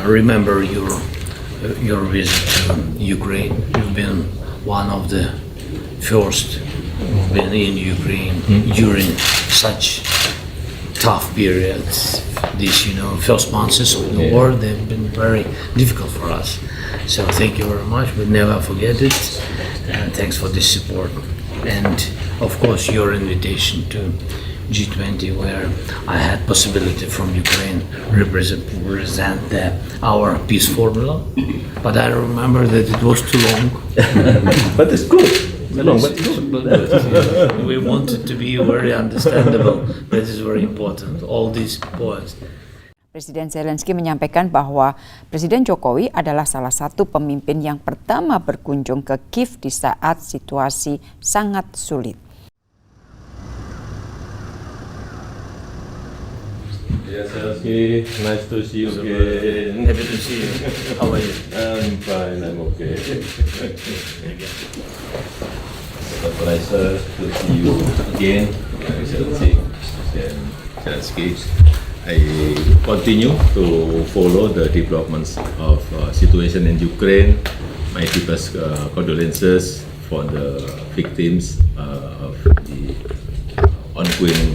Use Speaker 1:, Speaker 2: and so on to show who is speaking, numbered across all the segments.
Speaker 1: remember your visit to Ukraine. You've been one of the first who've been in Ukraine during such tough periods. These, first months of the war, they've been very difficult for us. So thank you very much. We'll never forget it. And thanks for this support. And of course, your invitation to G20, where I had possibility from Ukraine represent our peace formula. But I remember that it was too long.
Speaker 2: But it's good. Long, but good.
Speaker 1: We wanted to be very understandable. That is very important. All these points.
Speaker 3: Presiden Zelensky menyampaikan bahwa Presiden Jokowi adalah salah satu pemimpin yang pertama berkunjung ke Kiev di saat situasi sangat sulit.
Speaker 2: Yes, Zelensky, nice to see you again.
Speaker 1: Happy to see you. How are you?
Speaker 2: I'm fine, I'm okay. It's a pleasure to see you again, Zelensky. I continue to follow the developments of situation in Ukraine. My deepest condolences for the victims of the ongoing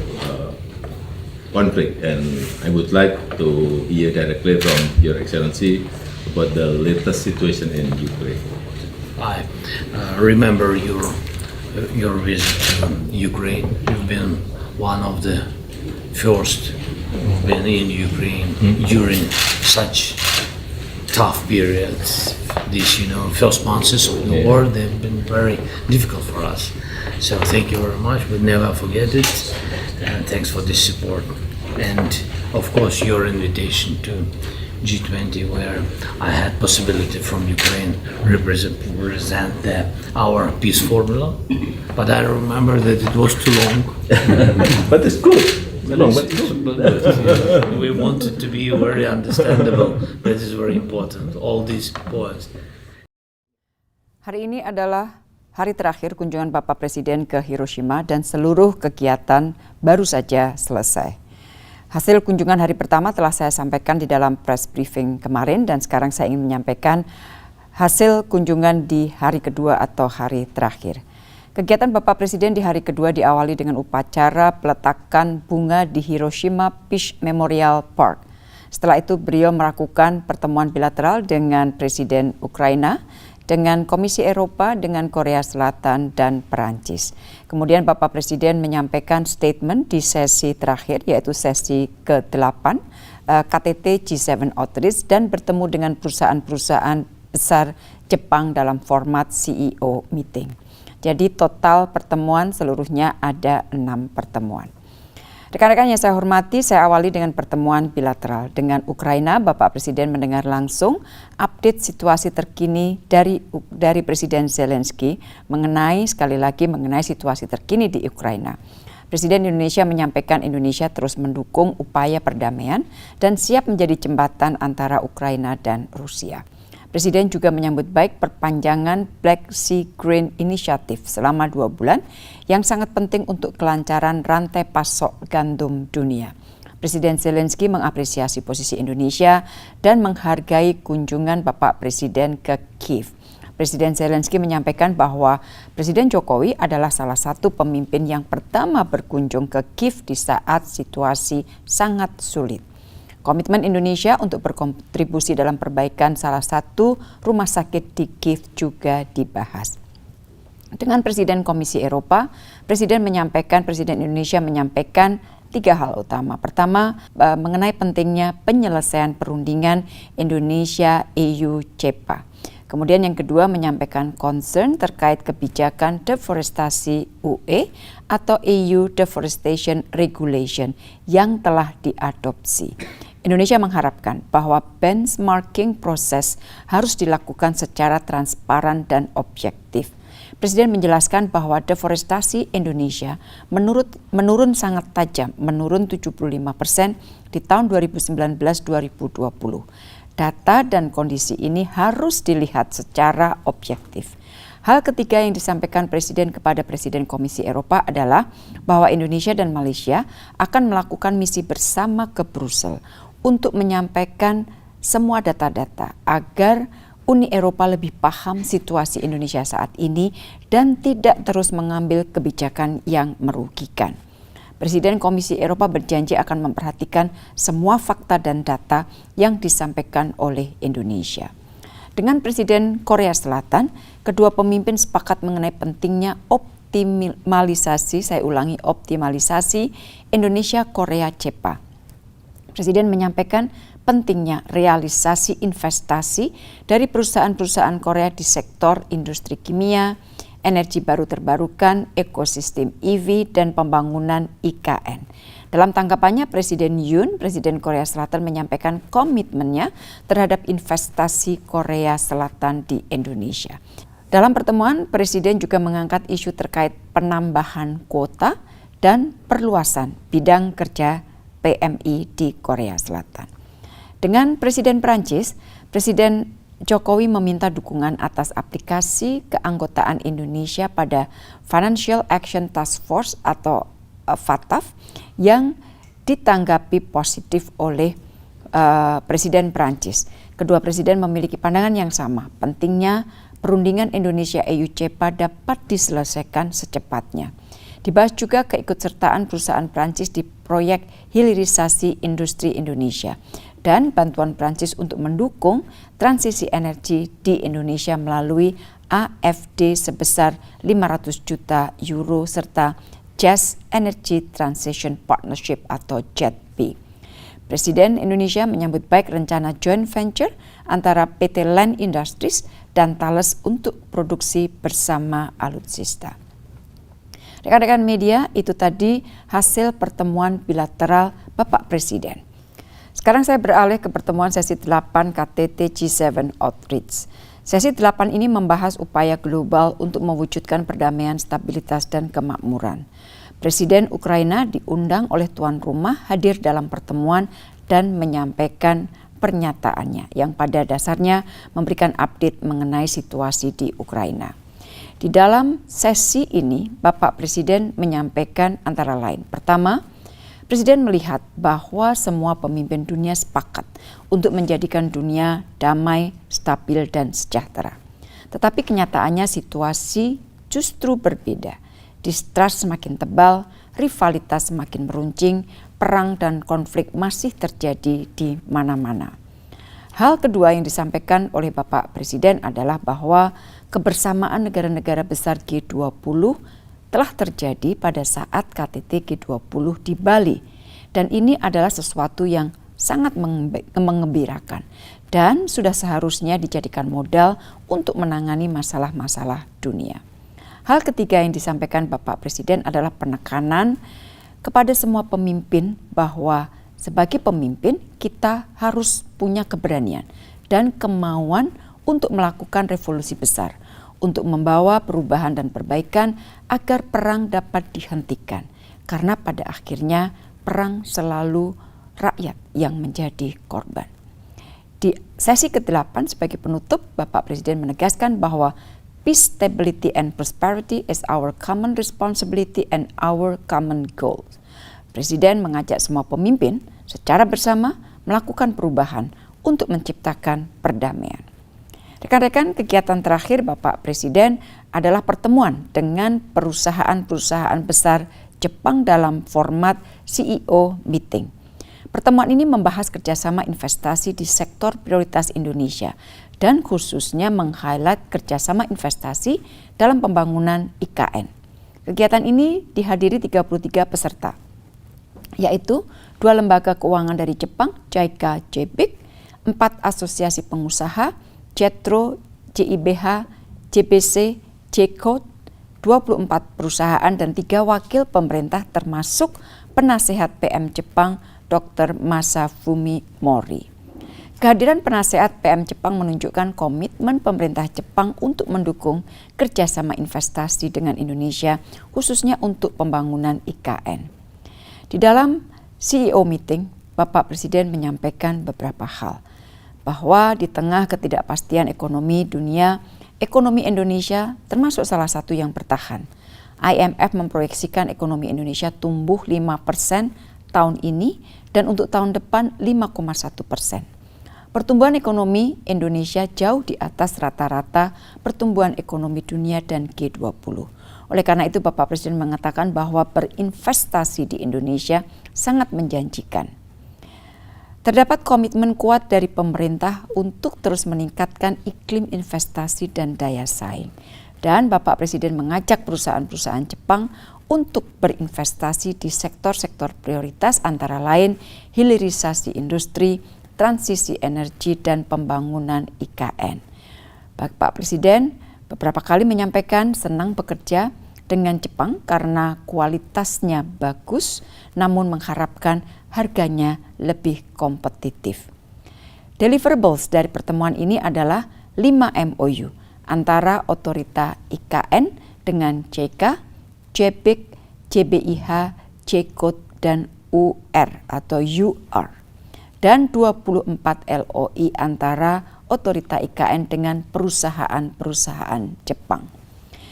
Speaker 2: conflict, and I would like to hear directly from Your Excellency about the latest situation in Ukraine.
Speaker 1: I remember your visit to Ukraine. You've been one of the first who've been in Ukraine during such tough periods. These, first months of the war, they've been very difficult for us. So thank you very much. We'll never forget it. And thanks for this support. And of course, your invitation to G20, where I had possibility from Ukraine represent our peace formula. But I remember that it was too long.
Speaker 2: But it's good. Long, but good.
Speaker 1: We wanted to be very understandable. That is very important. All these points.
Speaker 3: Hari ini adalah hari terakhir kunjungan Bapak Presiden ke Hiroshima dan seluruh kegiatan baru saja selesai. Hasil kunjungan hari pertama telah saya sampaikan di dalam press briefing kemarin dan sekarang saya ingin menyampaikan hasil kunjungan di hari kedua atau hari terakhir. Kegiatan Bapak Presiden di hari kedua diawali dengan upacara peletakan bunga di Hiroshima Peace Memorial Park. Setelah itu beliau melakukan pertemuan bilateral dengan Presiden Ukraina, dengan Komisi Eropa, dengan Korea Selatan, dan Perancis. Kemudian Bapak Presiden menyampaikan statement di sesi terakhir, yaitu sesi ke-8 KTT G7 Outreach, dan bertemu dengan perusahaan-perusahaan besar Jepang dalam format CEO meeting. Jadi total pertemuan seluruhnya ada 6 pertemuan. Rekan-rekan yang saya hormati, saya awali dengan pertemuan bilateral. Dengan Ukraina, Bapak Presiden mendengar langsung update situasi terkini dari Presiden Zelensky sekali lagi mengenai situasi terkini di Ukraina. Presiden Indonesia menyampaikan Indonesia terus mendukung upaya perdamaian dan siap menjadi jembatan antara Ukraina dan Rusia. Presiden juga menyambut baik perpanjangan Black Sea Grain Initiative selama 2 bulan yang sangat penting untuk kelancaran rantai pasok gandum dunia. Presiden Zelensky mengapresiasi posisi Indonesia dan menghargai kunjungan Bapak Presiden ke Kiev. Presiden Zelensky menyampaikan bahwa Presiden Jokowi adalah salah satu pemimpin yang pertama berkunjung ke Kiev di saat situasi sangat sulit. Komitmen Indonesia untuk berkontribusi dalam perbaikan salah satu rumah sakit di Kiev juga dibahas. Dengan Presiden Komisi Eropa, Presiden Indonesia menyampaikan 3 hal utama. Pertama, mengenai pentingnya penyelesaian perundingan Indonesia-EU CEPA. Kemudian yang kedua menyampaikan concern terkait kebijakan deforestasi UE atau EU Deforestation Regulation yang telah diadopsi. Indonesia mengharapkan bahwa benchmarking proses harus dilakukan secara transparan dan objektif. Presiden menjelaskan bahwa deforestasi Indonesia menurun sangat tajam, menurun 75% di tahun 2019-2020. Data dan kondisi ini harus dilihat secara objektif. Hal ketiga yang disampaikan Presiden kepada Presiden Komisi Eropa adalah bahwa Indonesia dan Malaysia akan melakukan misi bersama ke Brussel untuk menyampaikan semua data-data agar Uni Eropa lebih paham situasi Indonesia saat ini dan tidak terus mengambil kebijakan yang merugikan. Presiden Komisi Eropa berjanji akan memperhatikan semua fakta dan data yang disampaikan oleh Indonesia. Dengan Presiden Korea Selatan, kedua pemimpin sepakat mengenai pentingnya optimalisasi Indonesia-Korea CEPA. Presiden menyampaikan pentingnya realisasi investasi dari perusahaan-perusahaan Korea di sektor industri kimia, energi baru terbarukan, ekosistem EV, dan pembangunan IKN. Dalam tanggapannya, Presiden Yoon, Presiden Korea Selatan menyampaikan komitmennya terhadap investasi Korea Selatan di Indonesia. Dalam pertemuan, Presiden juga mengangkat isu terkait penambahan kuota dan perluasan bidang kerja PMI di Korea Selatan. Dengan Presiden Prancis, Presiden Jokowi meminta dukungan atas aplikasi keanggotaan Indonesia pada Financial Action Task Force atau FATF yang ditanggapi positif oleh Presiden Prancis. Kedua presiden memiliki pandangan yang sama, pentingnya perundingan Indonesia-EU CEPA dapat diselesaikan secepatnya. Dibahas juga keikutsertaan perusahaan Prancis di proyek hilirisasi industri Indonesia dan bantuan Prancis untuk mendukung transisi energi di Indonesia melalui AFD sebesar 500 juta euro serta Just Energy Transition Partnership atau JETP. Presiden Indonesia menyambut baik rencana joint venture antara PT Land Industries dan Thales untuk produksi bersama alutsista. Rekan-rekan media, itu tadi hasil pertemuan bilateral Bapak Presiden. Sekarang saya beralih ke pertemuan sesi 8 KTT G7 Outreach. Sesi 8 ini membahas upaya global untuk mewujudkan perdamaian, stabilitas, dan kemakmuran. Presiden Ukraina diundang oleh tuan rumah hadir dalam pertemuan dan menyampaikan pernyataannya yang pada dasarnya memberikan update mengenai situasi di Ukraina. Di dalam sesi ini, Bapak Presiden menyampaikan antara lain, pertama, Presiden melihat bahwa semua pemimpin dunia sepakat untuk menjadikan dunia damai, stabil, dan sejahtera. Tetapi kenyataannya situasi justru berbeda. Distrust semakin tebal, rivalitas semakin meruncing, perang dan konflik masih terjadi di mana-mana. Hal kedua yang disampaikan oleh Bapak Presiden adalah bahwa kebersamaan negara-negara besar G20 telah terjadi pada saat KTT G20 di Bali. Dan ini adalah sesuatu yang sangat mengembirakan dan sudah seharusnya dijadikan modal untuk menangani masalah-masalah dunia. Hal ketiga yang disampaikan Bapak Presiden adalah penekanan kepada semua pemimpin bahwa sebagai pemimpin kita harus punya keberanian dan kemauan untuk melakukan revolusi besar, untuk membawa perubahan dan perbaikan agar perang dapat dihentikan. Karena pada akhirnya perang selalu rakyat yang menjadi korban. Di sesi ke-8 sebagai penutup, Bapak Presiden menegaskan bahwa peace, stability, and prosperity is our common responsibility and our common goal. Presiden mengajak semua pemimpin secara bersama melakukan perubahan untuk menciptakan perdamaian. Rekan-rekan, kegiatan terakhir Bapak Presiden adalah pertemuan dengan perusahaan-perusahaan besar Jepang dalam format CEO Meeting. Pertemuan ini membahas kerjasama investasi di sektor prioritas Indonesia dan khususnya meng-highlight kerjasama investasi dalam pembangunan IKN. Kegiatan ini dihadiri 33 peserta, yaitu 2 lembaga keuangan dari Jepang, JICA JBIC, 4 asosiasi pengusaha, JETRO, JIBH, JBC, JCODE, 24 perusahaan dan 3 wakil pemerintah termasuk penasehat PM Jepang Dr. Masafumi Mori. Kehadiran penasehat PM Jepang menunjukkan komitmen pemerintah Jepang untuk mendukung kerjasama investasi dengan Indonesia, khususnya untuk pembangunan IKN. Di dalam CEO Meeting, Bapak Presiden menyampaikan beberapa hal, bahwa di tengah ketidakpastian ekonomi dunia, ekonomi Indonesia termasuk salah satu yang bertahan. IMF memproyeksikan ekonomi Indonesia tumbuh 5% tahun ini dan untuk tahun depan 5,1%. Pertumbuhan ekonomi Indonesia jauh di atas rata-rata pertumbuhan ekonomi dunia dan G20. Oleh karena itu, Bapak Presiden mengatakan bahwa berinvestasi di Indonesia sangat menjanjikan. Terdapat komitmen kuat dari pemerintah untuk terus meningkatkan iklim investasi dan daya saing. Dan Bapak Presiden mengajak perusahaan-perusahaan Jepang untuk berinvestasi di sektor-sektor prioritas antara lain hilirisasi industri, transisi energi, dan pembangunan IKN. Bapak Presiden beberapa kali menyampaikan senang bekerja dengan Jepang karena kualitasnya bagus, namun mengharapkan harganya lebih kompetitif. Deliverables dari pertemuan ini adalah 5 MOU antara otorita IKN dengan JK, JBIK, JBIH, JCODE, dan UR atau UR. Dan 24 LOI antara otorita IKN dengan perusahaan-perusahaan Jepang.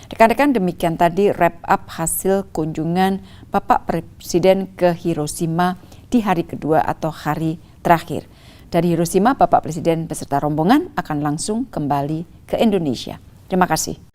Speaker 3: Rekan-rekan, demikian tadi wrap up hasil kunjungan Bapak Presiden ke Hiroshima di hari kedua atau hari terakhir. Dari Hiroshima, Bapak Presiden beserta rombongan akan langsung kembali ke Indonesia. Terima kasih.